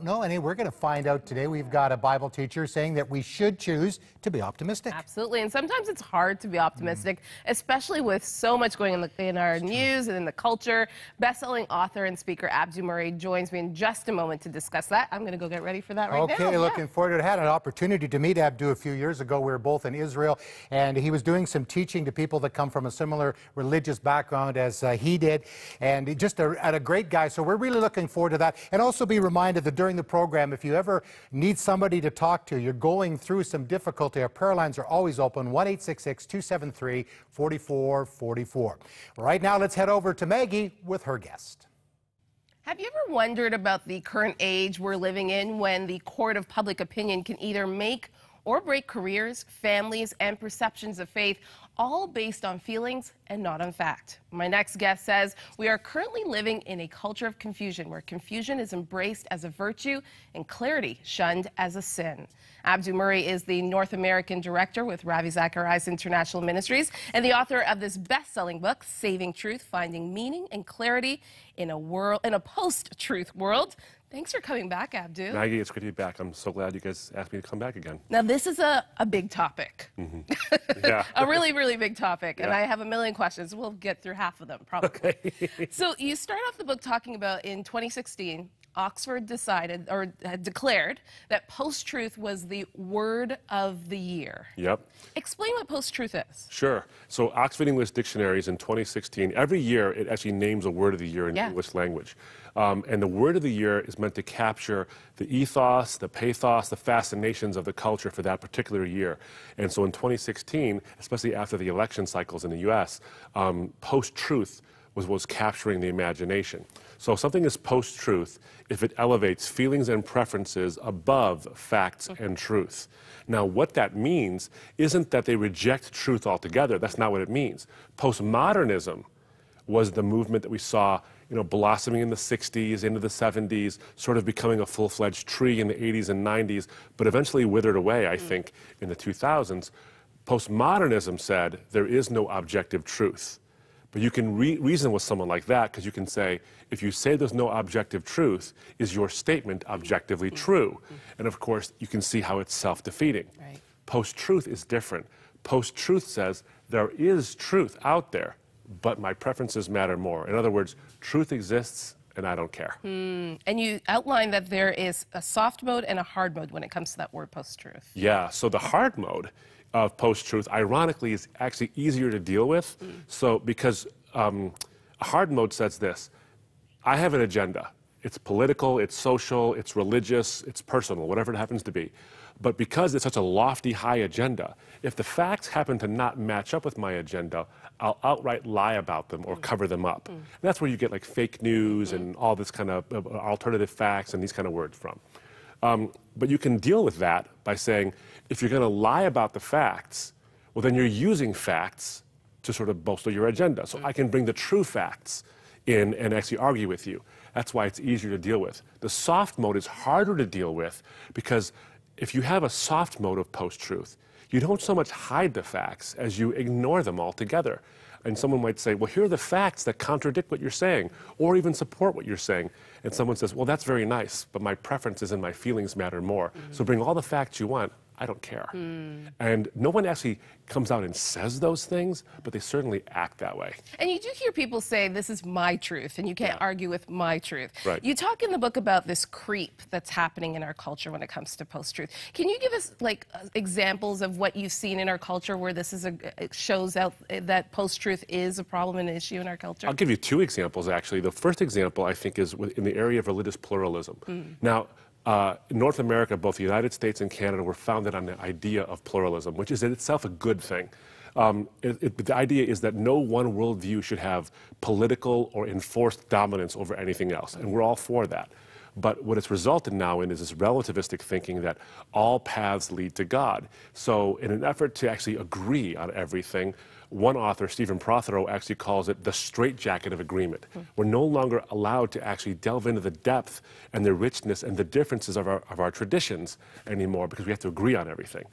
know any. We're going to find out today. We've got a Bible teacher saying that we should choose to be optimistic. Absolutely. And sometimes it's hard to be optimistic, especially with so much going on in our news and in the culture. Best-selling author and speaker Abdu Murray joins me in just a moment to discuss that. I'm going to go get ready for that right now. Okay, looking forward to it. I had an opportunity to meet Abdu a few years ago. We were both in Israel, and he was doing some teaching to people that come from a similar religious background as he did. And just a great guy. So we're really looking forward to that. And also be reminded that during the program, if you ever need somebody to talk to, you're going through some difficulty, our prayer lines are always open, 1-866-273-4444. Right now, let's head over to Maggie with her guest. Have you ever wondered about the current age we're living in when the court of public opinion can either make or break careers, families, and perceptions of faith, all based on feelings and not on fact? My next guest says we are currently living in a culture of confusion where confusion is embraced as a virtue and clarity shunned as a sin. Abdu Murray is the North American director with Ravi Zacharias International Ministries and the author of this best-selling book, Saving Truth, Finding Meaning and Clarity in a Post-Truth World. Thanks for coming back, Abdu. Maggie, it's great to be back. I'm so glad you guys asked me to come back again. Now, this is a big topic. Yeah. A really, really big topic. Yeah. And I have a million questions. We'll get through half of them, probably. Okay. So you start off the book talking about in 2016, Oxford decided or declared that post-truth was the word of the year. Yep. Explain what post-truth is. Sure. So Oxford English Dictionaries in 2016, every year it actually names a word of the year in English language. And the word of the year is meant to capture the ethos, the pathos, the fascinations of the culture for that particular year. And so in 2016, especially after the election cycles in the U.S., post-truth was capturing the imagination. So something is post-truth if it elevates feelings and preferences above facts and truth. Now, what that means isn't that they reject truth altogether. That's not what it means. Postmodernism was the movement that we saw, blossoming in the 60s, into the 70s, sort of becoming a full-fledged tree in the 80s and 90s, but eventually withered away, I think, in the 2000s. Postmodernism said there is no objective truth. But you can reason with someone like that because you can say, if you say there's no objective truth, is your statement objectively true? And of course, you can see how it's self-defeating. Right. Post-truth is different. Post-truth says there is truth out there, but my preferences matter more. In other words, truth exists and I don't care. And you outlined that there is a soft mode and a hard mode when it comes to that word post-truth. Yeah, so the hard mode of post-truth, ironically, is actually easier to deal with. So because a hard mode says this: I have an agenda. It's political, it's social, it's religious, it's personal, whatever it happens to be. But because it's such a lofty, high agenda, if the facts happen to not match up with my agenda, I'll outright lie about them or cover them up. And that's where you get like fake news and all this kind of alternative facts and these kind of words from. But you can deal with that by saying, if you're going to lie about the facts, well, then you're using facts to sort of bolster your agenda. So I can bring the true facts in and actually argue with you. That's why it's easier to deal with. The soft mode is harder to deal with because if you have a soft mode of post-truth, you don't so much hide the facts as you ignore them altogether. And someone might say, well, here are the facts that contradict what you're saying, or even support what you're saying. And someone says, well, that's very nice, but my preferences and my feelings matter more. So bring all the facts you want. I don't care. And no one actually comes out and says those things, but they certainly act that way. And you do hear people say, this is my truth, and you can't argue with my truth. Right. You talk in the book about this creep that's happening in our culture when it comes to post-truth. Can you give us examples of what you've seen in our culture where this is it shows out that post-truth is a problem and an issue in our culture? I'll give you two examples, actually. The first example, I think, is in the area of religious pluralism. Now, in North America, both the United States and Canada were founded on the idea of pluralism, which is in itself a good thing. The idea is that no one worldview should have political or enforced dominance over anything else, and we're all for that. But what it's resulted now in is this relativistic thinking that all paths lead to God. So in an effort to actually agree on everything, one author, Stephen Prothero, actually calls it the straitjacket of agreement. We're no longer allowed to actually delve into the depth and the richness and the differences of our traditions anymore because we have to agree on everything.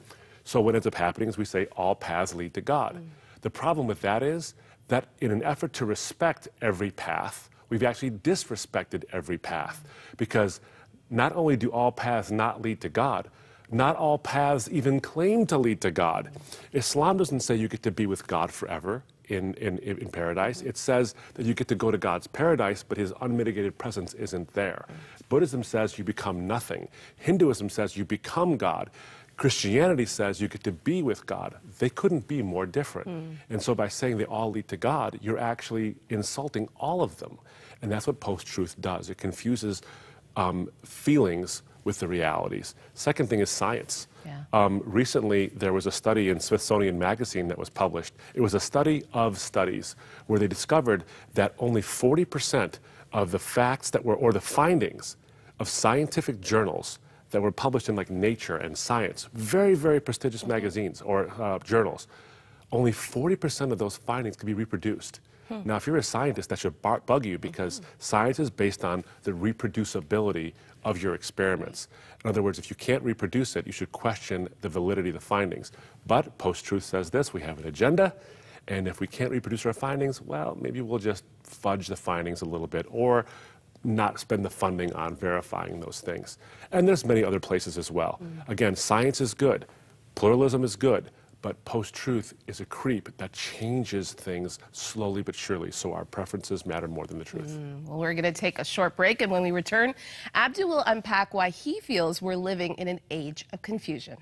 So what ends up happening is we say all paths lead to God. The problem with that is that in an effort to respect every path, we've actually disrespected every path because not only do all paths not lead to God, not all paths even claim to lead to God. Islam doesn't say you get to be with God forever in paradise. It says that you get to go to God's paradise, but his unmitigated presence isn't there. Buddhism says you become nothing. Hinduism says you become God. Christianity says you get to be with God. They couldn't be more different. And so by saying they all lead to God, you're actually insulting all of them. And that's what post-truth does. It confuses feelings with the realities. Second thing is science. Yeah. Recently, there was a study in Smithsonian Magazine that was published. It was a study of studies where they discovered that only 40% of the facts that were, or the findings of scientific journals that were published in like Nature and Science, very, very prestigious magazines or journals, only 40% of those findings could be reproduced. Now, if you're a scientist, that should bug you because science is based on the reproducibility of your experiments. In other words, if you can't reproduce it, you should question the validity of the findings. But post-truth says this: we have an agenda, and if we can't reproduce our findings, well, maybe we'll just fudge the findings a little bit or not spend the funding on verifying those things. And there's many other places as well. Again, science is good, pluralism is good, but post-truth is a creep that changes things slowly but surely, so our preferences matter more than the truth. Well, we're going to take a short break, and when we return, Abdu will unpack why he feels we're living in an age of confusion.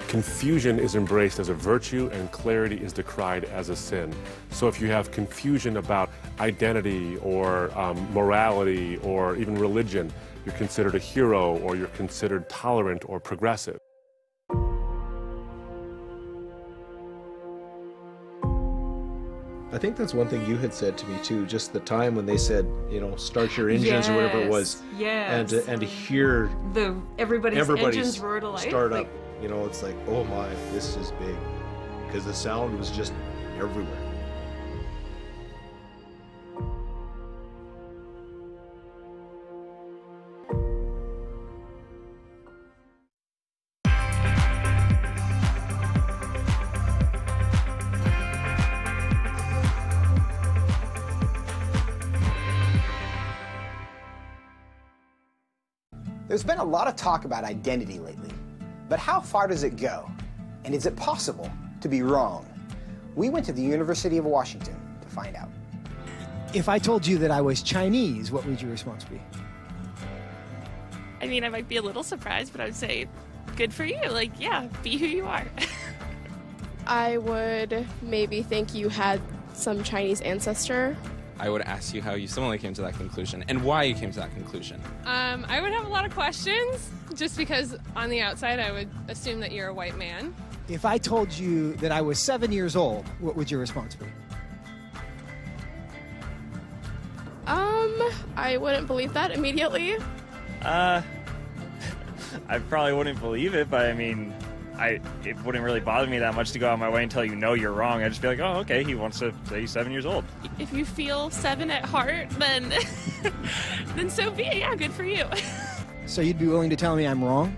Confusion is embraced as a virtue and clarity is decried as a sin. So if you have confusion about identity or morality or even religion, you're considered a hero or you're considered tolerant or progressive. I think that's one thing you had said to me too, just the time when they said, you know, start your engines or whatever it was. Yes. And to hear everybody's engines roar to life. Start up, you know, it's like, oh my, this is big. Because the sound was just everywhere. There's been a lot of talk about identity lately, but how far does it go? And is it possible to be wrong? We went to the University of Washington to find out. If I told you that I was Chinese, what would your response be? I mean, I might be a little surprised, but I would say, good for you. Like, yeah, be who you are. I would maybe think you had some Chinese ancestor. I would ask you how you similarly came to that conclusion and why you came to that conclusion. I would have a lot of questions, just because on the outside I would assume that you're a white man. If I told you that I was 7 years old, what would your response be? I wouldn't believe that immediately. I probably wouldn't believe it, but I mean, it wouldn't really bother me that much to go out of my way and tell you, no, you're wrong. I'd just be like, oh, okay, he wants to say he's 7 years old. If you feel 7 at heart, then then so be it. Yeah, good for you. So you'd be willing to tell me I'm wrong?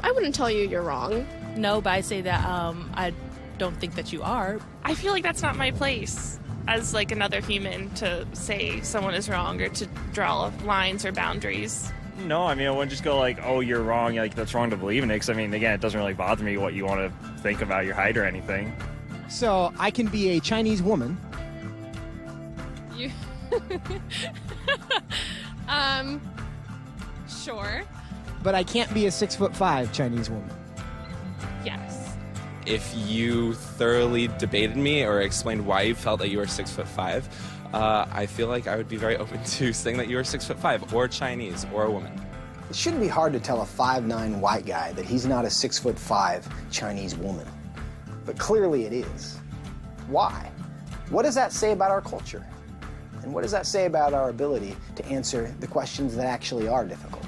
I wouldn't tell you you're wrong. No, but I say that I don't think that you are. I feel like that's not my place as like another human to say someone is wrong or to draw lines or boundaries. No, I mean, I wouldn't just go like, oh, you're wrong, like, that's wrong to believe in it, because, I mean, again, it doesn't really bother me what you want to think about your height or anything. So, I can be a Chinese woman. You... Sure. But I can't be a 6'5" Chinese woman. Yes. If you thoroughly debated me or explained why you felt that you were 6'5", I feel like I would be very open to saying that you were 6'5", or Chinese, or a woman. It shouldn't be hard to tell a 5'9" white guy that he's not a 6'5" Chinese woman. But clearly it is. Why? What does that say about our culture? And what does that say about our ability to answer the questions that actually are difficult?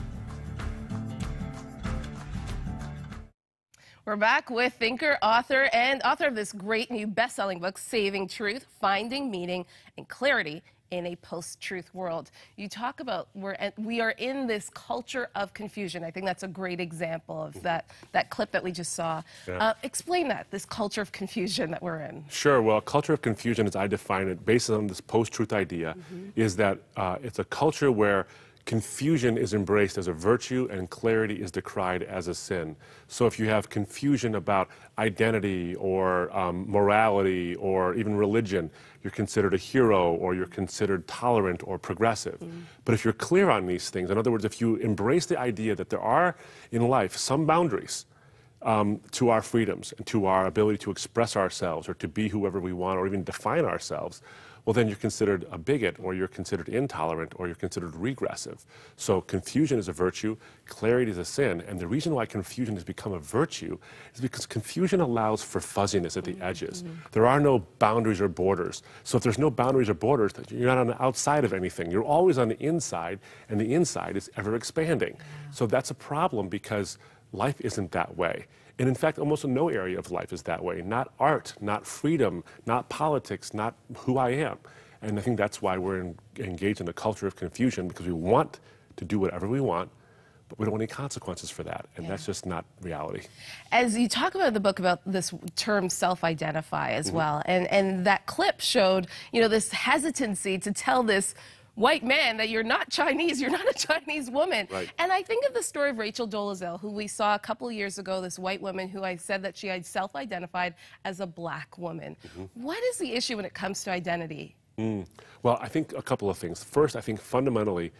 We're back with thinker, author, and author of this great new best-selling book, Saving Truth, Finding Meaning and Clarity in a Post-Truth World. You talk about we are in this culture of confusion. I think that's a great example of that clip that we just saw. Yeah. Explain that, this culture of confusion that we're in. Sure. Well, culture of confusion, as I define it, based on this post-truth idea, is that it's a culture where confusion is embraced as a virtue and clarity is decried as a sin. So if you have confusion about identity or morality or even religion, you're considered a hero or you're considered tolerant or progressive. But if you're clear on these things, in other words, if you embrace the idea that there are in life some boundaries to our freedoms and to our ability to express ourselves or to be whoever we want or even define ourselves, well, then you're considered a bigot, or you're considered intolerant, or you're considered regressive. So confusion is a virtue, clarity is a sin, and the reason why confusion has become a virtue is because confusion allows for fuzziness at the edges. There are no boundaries or borders. So if there's no boundaries or borders, you're not on the outside of anything. You're always on the inside, and the inside is ever expanding. So that's a problem because life isn't that way. And in fact, almost no area of life is that way. Not art, not freedom, not politics, not who I am. And I think that's why we're engaged in a culture of confusion, because we want to do whatever we want, but we don't want any consequences for that. And that's just not reality. As you talk about the book about this term self-identify as well, and that clip showed, you know, this hesitancy to tell this white man that you're not Chinese, you're not a Chinese woman. Right. And I think of the story of Rachel Dolezal, who we saw a couple of years ago, this white woman who I said that she had self-identified as a black woman. What is the issue when it comes to identity? Well, I think a couple of things. First, I think fundamentally,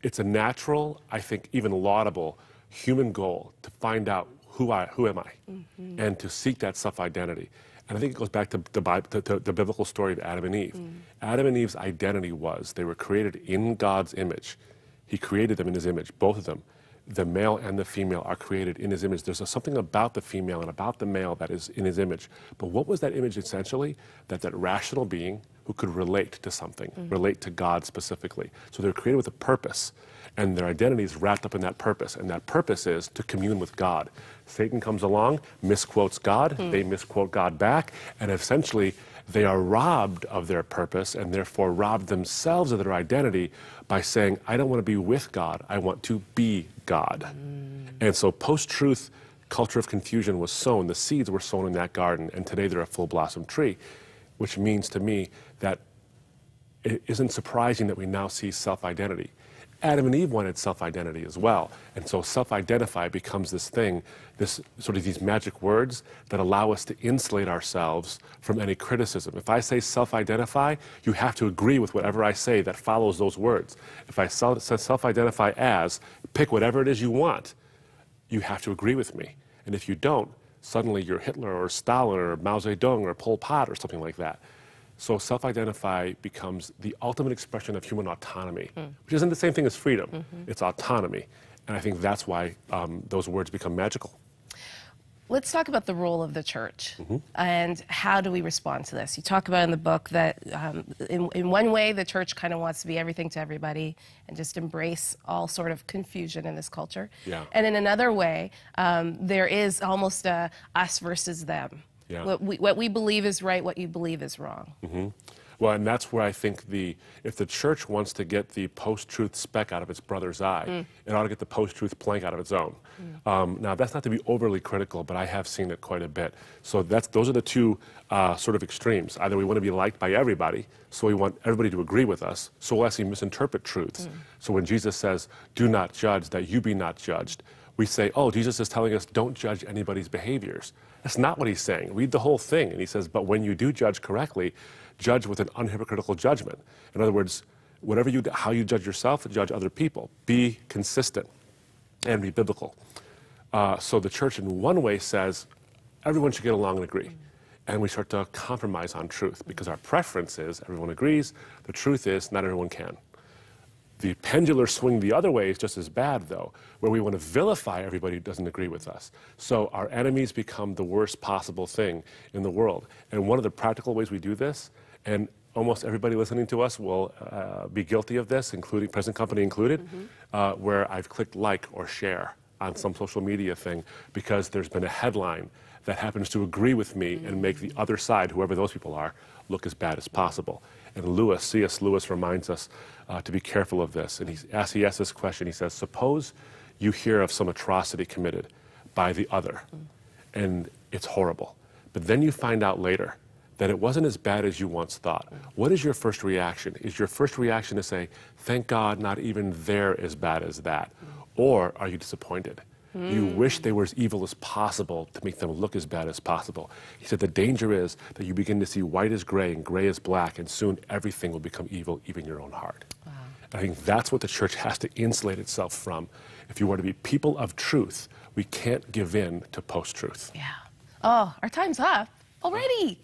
it's a natural, I think even laudable, human goal to find out who am I, and to seek that self-identity. And I think it goes back to the biblical story of Adam and Eve. Adam and Eve's identity was they were created in God's image. He created them in his image, both of them. The male and the female are created in his image. There's something about the female and about the male that is in his image. But what was that image essentially? That rational being who could relate to something, relate to God specifically. So they're created with a purpose, and their identity is wrapped up in that purpose, and that purpose is to commune with God. Satan comes along, misquotes God, they misquote God back, and essentially they are robbed of their purpose and therefore robbed themselves of their identity by saying, I don't want to be with God, I want to be God. And so post-truth culture of confusion was sown, the seeds were sown in that garden, and today they're a full-blossom tree, which means to me that it isn't surprising that we now see self-identity. Adam and Eve wanted self-identity as well. And so self-identify becomes this thing, this sort of these magic words that allow us to insulate ourselves from any criticism. If I say self-identify, you have to agree with whatever I say that follows those words. If I self-identify as, pick whatever it is you want, you have to agree with me. And if you don't, suddenly you're Hitler or Stalin or Mao Zedong or Pol Pot or something like that. So self-identify becomes the ultimate expression of human autonomy, which isn't the same thing as freedom. It's autonomy. And I think that's why those words become magical. Let's talk about the role of the church and how do we respond to this. You talk about in the book that in one way the church kind of wants to be everything to everybody and just embrace all sort of confusion in this culture. Yeah. And in another way, there is almost a us versus them. Yeah. What we believe is right, what you believe is wrong. Well, and that's where I think if the church wants to get the post-truth speck out of its brother's eye, it ought to get the post-truth plank out of its own. Now, that's not to be overly critical, but I have seen it quite a bit. So those are the two sort of extremes. Either we want to be liked by everybody, so we want everybody to agree with us, so we'll actually misinterpret truths. So when Jesus says, do not judge, that you be not judged, we say, oh, Jesus is telling us don't judge anybody's behaviors. That's not what he's saying. Read the whole thing. And he says, but when you do judge correctly, judge with an unhypocritical judgment. In other words, how you judge yourself, judge other people. Be consistent and be biblical. So the church in one way says everyone should get along and agree. And we start to compromise on truth because our preference is everyone agrees. The truth is not everyone can. The pendular swing the other way is just as bad, though, where we want to vilify everybody who doesn't agree with us. So our enemies become the worst possible thing in the world. And one of the practical ways we do this, and almost everybody listening to us will be guilty of this, including present company included, where I've clicked like or share on some social media thing because there's been a headline that happens to agree with me and make the other side, whoever those people are, look as bad as possible. And C.S. Lewis reminds us to be careful of this. And he asks this question, he says, suppose you hear of some atrocity committed by the other, and it's horrible. But then you find out later that it wasn't as bad as you once thought, what is your first reaction? Is your first reaction to say, thank God not even they're as bad as that? Or are you disappointed? You wish they were as evil as possible to make them look as bad as possible. He said the danger is that you begin to see white as gray and gray as black, and soon everything will become evil, even your own heart. Wow. I think that's what the church has to insulate itself from. If you want to be people of truth, we can't give in to post-truth. Yeah. Oh, our time's up already.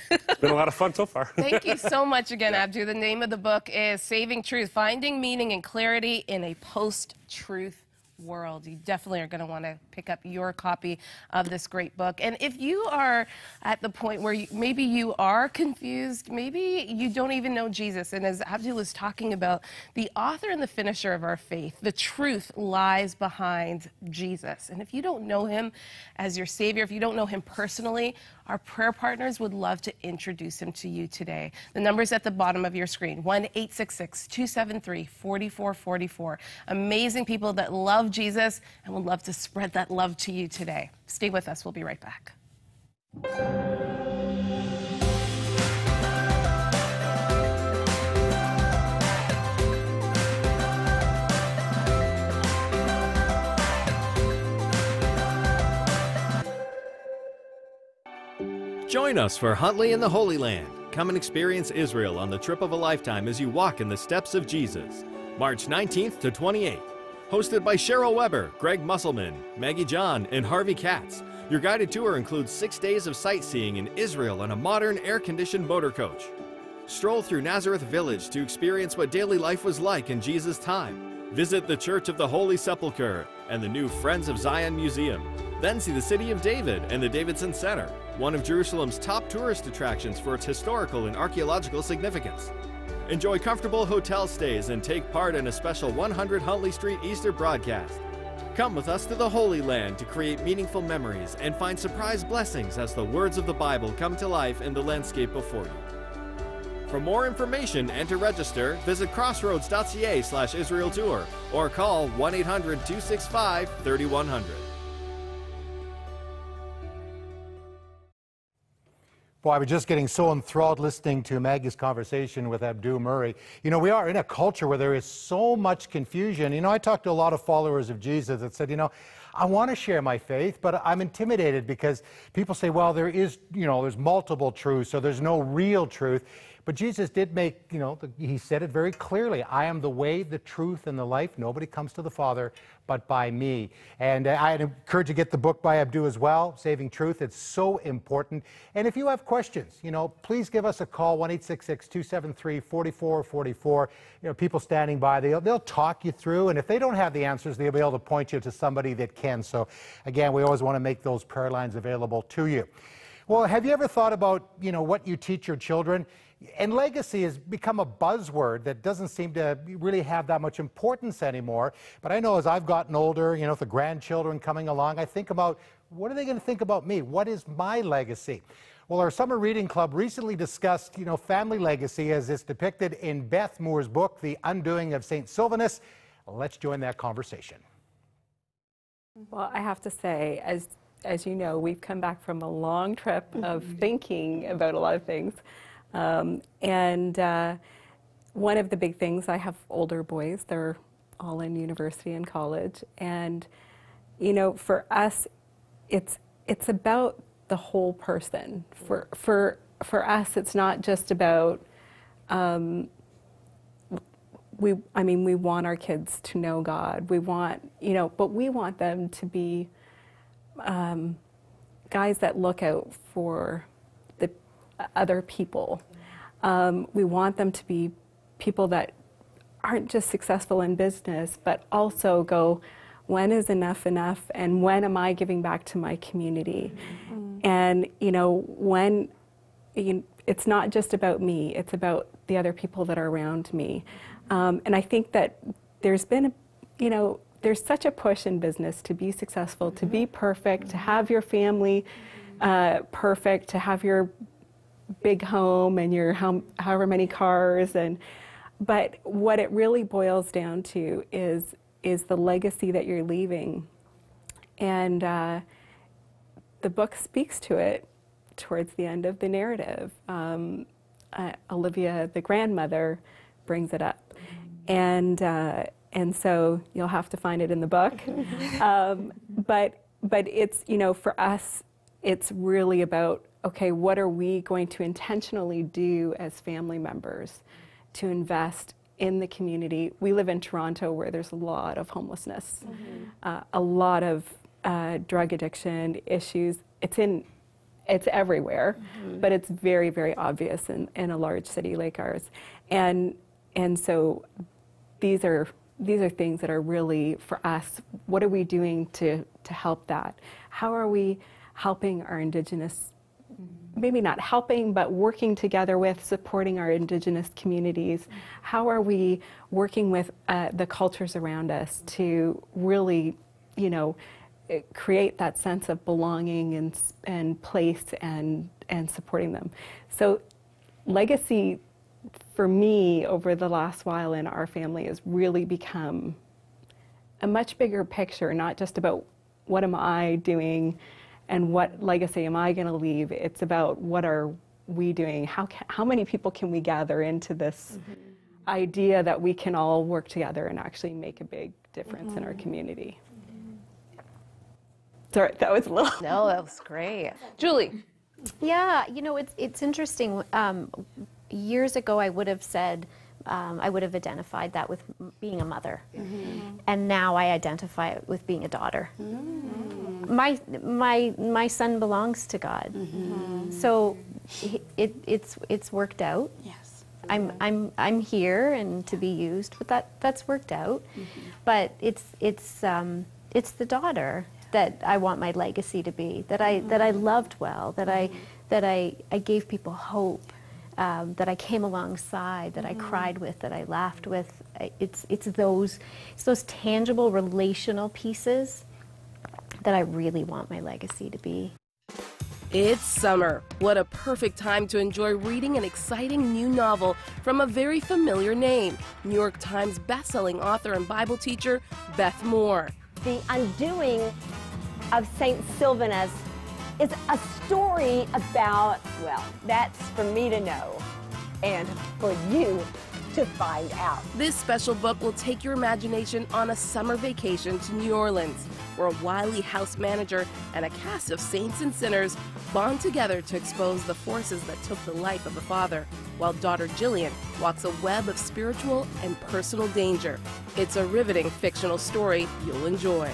It's been a lot of fun so far. Thank you so much again, Abdu. The name of the book is Saving Truth, Finding Meaning and Clarity in a Post-Truth World. You definitely are going to want to pick up your copy of this great book. And if you are at the point where maybe you are confused, maybe you don't even know Jesus, and as Abdu was talking about, the author and the finisher of our faith, the truth lies behind Jesus. And if you don't know him as your Savior, if you don't know him personally, our prayer partners would love to introduce him to you today. The number's at the bottom of your screen, 1-866-273-4444. Amazing people that love Jesus and would love to spread that love to you today. Stay with us. We'll be right back. Join us for Huntley in the Holy Land. Come and experience Israel on the trip of a lifetime as you walk in the steps of Jesus. March 19th to 28th. Hosted by Cheryl Weber, Greg Musselman, Maggie John, and Harvey Katz. Your guided tour includes 6 days of sightseeing in Israel on a modern air-conditioned motor coach. Stroll through Nazareth Village to experience what daily life was like in Jesus' time. Visit the Church of the Holy Sepulchre and the new Friends of Zion Museum. Then see the City of David and the Davidson Center, one of Jerusalem's top tourist attractions for its historical and archaeological significance. Enjoy comfortable hotel stays and take part in a special 100 Huntley Street Easter broadcast. Come with us to the Holy Land to create meaningful memories and find surprise blessings as the words of the Bible come to life in the landscape before you. For more information and to register, visit crossroads.ca/Israel Tour or call 1-800-265-3100. Well, I was just getting so enthralled listening to Maggie's conversation with Abdu Murray. You know, we are in a culture where there is so much confusion. You know, I talked to a lot of followers of Jesus that said, you know, I want to share my faith, but I'm intimidated because people say, well, there is, you know, there's multiple truths, so there's no real truth. But Jesus did make, you know, he said it very clearly. I am the way, the truth, and the life. Nobody comes to the Father but by me. And I'd encourage you to get the book by Abdu as well, Saving Truth. It's so important. And if you have questions, you know, please give us a call, 1-866-273-4444. You know, people standing by, they'll talk you through. And if they don't have the answers, they'll be able to point you to somebody that can. So, again, we always want to make those prayer lines available to you. Well, have you ever thought about, you know, what you teach your children? And legacy has become a buzzword that doesn't seem to really have that much importance anymore. But I know as I've gotten older, you know, with the grandchildren coming along, I think about, what are they going to think about me? What is my legacy? Well, our summer reading club recently discussed, you know, family legacy as it's depicted in Beth Moore's book, The Undoing of St. Sylvanus. Let's join that conversation. Well, I have to say, as you know, we've come back from a long trip of thinking about a lot of things. One of the big things, I have older boys, they're all in university and college, and you know, for us, it's about the whole person. For us, it's not just about, we want our kids to know God. We want, you know, but we want them to be guys that look out for the other people. We want them to be people that aren't just successful in business, but also go, when is enough enough, and when am I giving back to my community? And you know, when it's not just about me, it's about the other people that are around me. And I think that there's been, you know, there's such a push in business to be successful, to be perfect, to have your family perfect, to have your big home and your however many cars, but what it really boils down to is the legacy that you're leaving. And the book speaks to it towards the end of the narrative. Olivia, the grandmother, brings it up. And so you'll have to find it in the book. But it's, you know, for us, it's really about, okay, what are we going to intentionally do as family members to invest in the community? We live in Toronto where there's a lot of homelessness, a lot of drug addiction issues. It's everywhere, but it's very, very obvious in a large city like ours. And so these are things that are really, for us, what are we doing to help that? How are we helping our Indigenous, maybe not helping, but working together with, supporting our Indigenous communities? How are we working with the cultures around us to really, you know, create that sense of belonging and place and supporting them? So legacy, for me, over the last while in our family, has really become a much bigger picture, not just about what am I doing and what legacy am I going to leave. It's about what are we doing? How many people can we gather into this idea that we can all work together and actually make a big difference in our community? Sorry, that was a little... No, that was great. Julie. Yeah, you know, it's interesting. Years ago, I would have said, I would have identified that with being a mother. And now I identify it with being a daughter. My son belongs to God. So it's worked out. Yes. I'm here and to be used, but that's worked out. But it's the daughter that I want my legacy to be, that I loved well, that I gave people hope, that I came alongside, that I cried with, that I laughed with. It's those tangible relational pieces that I really want my legacy to be. It's summer. What a perfect time to enjoy reading an exciting new novel from a very familiar name, New York Times bestselling author and Bible teacher Beth Moore. The Undoing of Saint Sylvanus is a story about, well, that's for me to know and for you to find out. This special book will take your imagination on a summer vacation to New Orleans, where a wily house manager and a cast of saints and sinners bond together to expose the forces that took the life of the father, while daughter Jillian walks a web of spiritual and personal danger. It's a riveting fictional story you'll enjoy.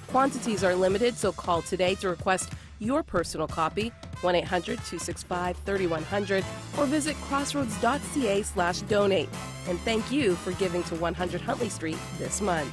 Quantities are limited, so call today to request your personal copy, 1-800-265-3100, or visit crossroads.ca/donate. And thank you for giving to 100 Huntley Street this month.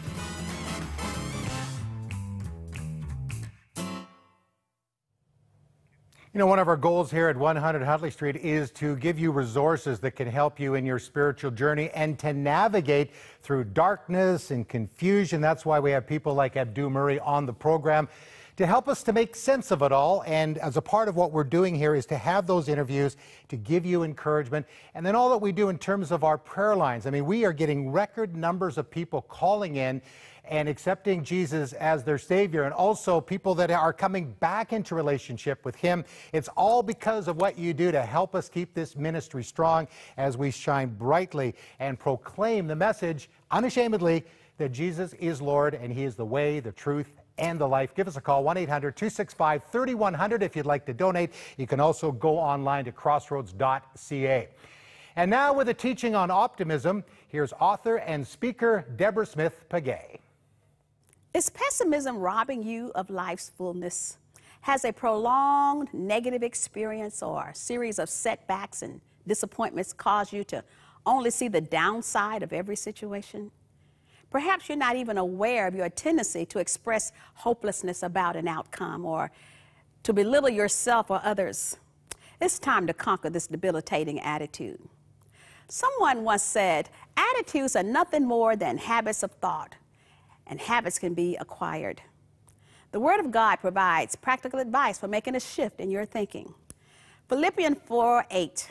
You know, one of our goals here at 100 Huntley Street is to give you resources that can help you in your spiritual journey and to navigate through darkness and confusion. That's why we have people like Abdu Murray on the program to help us to make sense of it all. And as a part of what we're doing here is to have those interviews to give you encouragement. And then all that we do in terms of our prayer lines. I mean, we are getting record numbers of people calling in and accepting Jesus as their Savior, and also people that are coming back into relationship with Him. It's all because of what you do to help us keep this ministry strong as we shine brightly and proclaim the message unashamedly that Jesus is Lord and He is the way, the truth, and the life. Give us a call, 1-800-265-3100 if you'd like to donate. You can also go online to crossroads.ca. And now with a teaching on optimism, here's author and speaker Deborah Smith-Pagay. Is pessimism robbing you of life's fullness? Has a prolonged negative experience or a series of setbacks and disappointments caused you to only see the downside of every situation? Perhaps you're not even aware of your tendency to express hopelessness about an outcome or to belittle yourself or others. It's time to conquer this debilitating attitude. Someone once said, attitudes are nothing more than habits of thought, and habits can be acquired. The Word of God provides practical advice for making a shift in your thinking. Philippians 4:8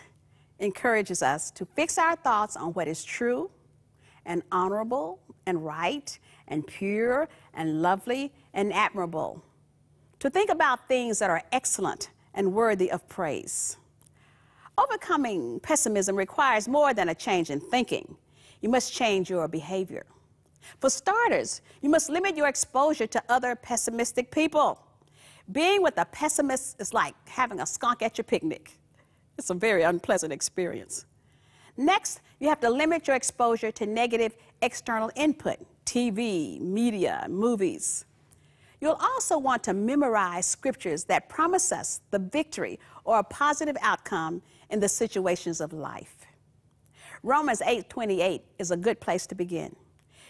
encourages us to fix our thoughts on what is true and honorable and right and pure and lovely and admirable. To think about things that are excellent and worthy of praise. Overcoming pessimism requires more than a change in thinking. You must change your behavior. For starters, you must limit your exposure to other pessimistic people. Being with a pessimist is like having a skunk at your picnic. It's a very unpleasant experience. Next, you have to limit your exposure to negative external input, TV, media, movies. You'll also want to memorize scriptures that promise us the victory or a positive outcome in the situations of life. Romans 8:28 is a good place to begin.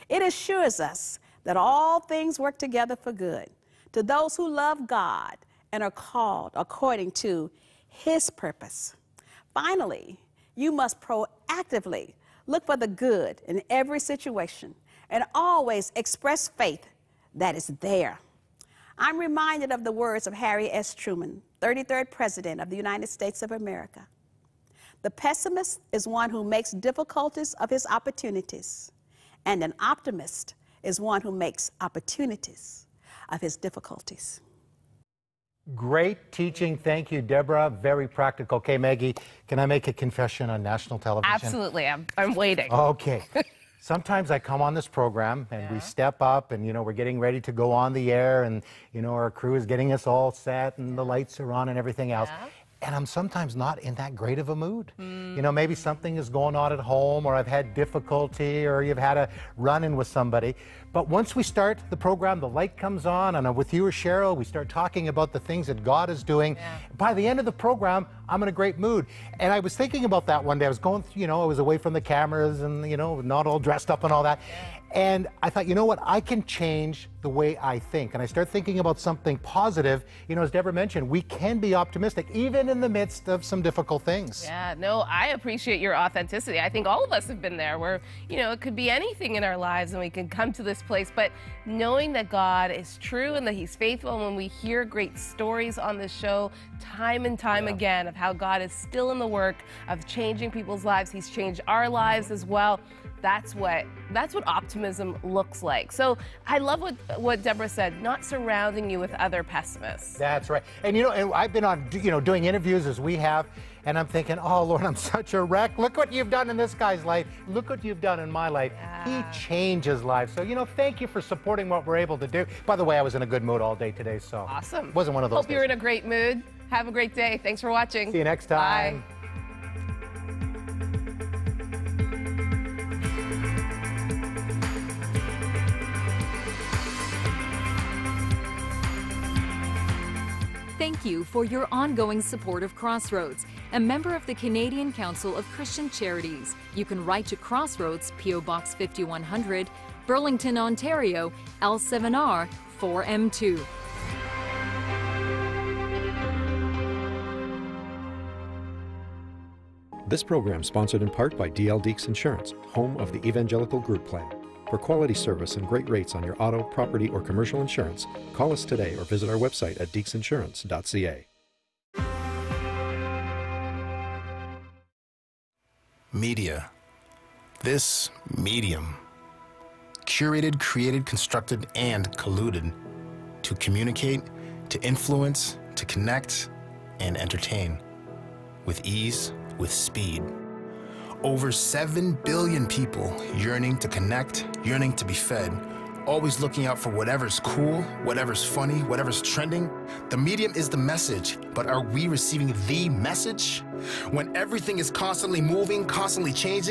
It assures us that all things work together for good to those who love God and are called according to His purpose. Finally, you must proactively look for the good in every situation and always express faith that is there. I'm reminded of the words of Harry S. Truman, 33rd President of the United States of America. The pessimist is one who makes difficulties of his opportunities, and an optimist is one who makes opportunities of his difficulties. Great teaching. Thank you, Deborah. Very practical. Okay, Maggie, can I make a confession on national television? Absolutely. I'm waiting. Okay. Sometimes I come on this program and we step up and, we're getting ready to go on the air and, our crew is getting us all set and the lights are on and everything else. And I'm sometimes not in that great of a mood. Maybe something is going on at home, or I've had difficulty, or you've had a run-in with somebody. But once we start the program, the light comes on, and I'm with you or Cheryl, we start talking about the things that God is doing. By the end of the program, I'm in a great mood. And I was thinking about that one day. I was going, I was away from the cameras and, not all dressed up and all that. And I thought, you know what, I can change the way I think. And I start thinking about something positive. As Deborah mentioned, we can be optimistic, even in the midst of some difficult things. Yeah, no, I appreciate your authenticity. I think all of us have been there where, it could be anything in our lives and we can come to this place. But knowing that God is true and that He's faithful, and when we hear great stories on this show time and time again of how God is still in the work of changing people's lives, He's changed our lives as well. That's what optimism looks like. So I love what Deborah said, not surrounding you with other pessimists. That's right. And and I've been on doing interviews as we have, and I'm thinking, oh Lord, I'm such a wreck. Look what you've done in this guy's life. Look what you've done in my life. He changes lives. So thank you for supporting what we're able to do. By the way, I was in a good mood all day today, so awesome. Wasn't one of those Hope days. you're in a great mood. Have a great day. Thanks for watching. See you next time. Bye. Thank you for your ongoing support of Crossroads, a member of the Canadian Council of Christian Charities. You can write to Crossroads, P.O. Box 5100, Burlington, Ontario, L7R 4M2. This program sponsored in part by DL Deeks Insurance, home of the Evangelical Group Plan. For quality service and great rates on your auto, property, or commercial insurance, call us today or visit our website at deeksinsurance.ca. Media. This medium. Curated, created, constructed, and colluded to communicate, to influence, to connect, and entertain. With ease, with speed. Over 7 billion people yearning to connect, yearning to be fed, always looking out for whatever's cool, whatever's funny, whatever's trending. The medium is the message, but are we receiving the message? When everything is constantly moving, constantly changing,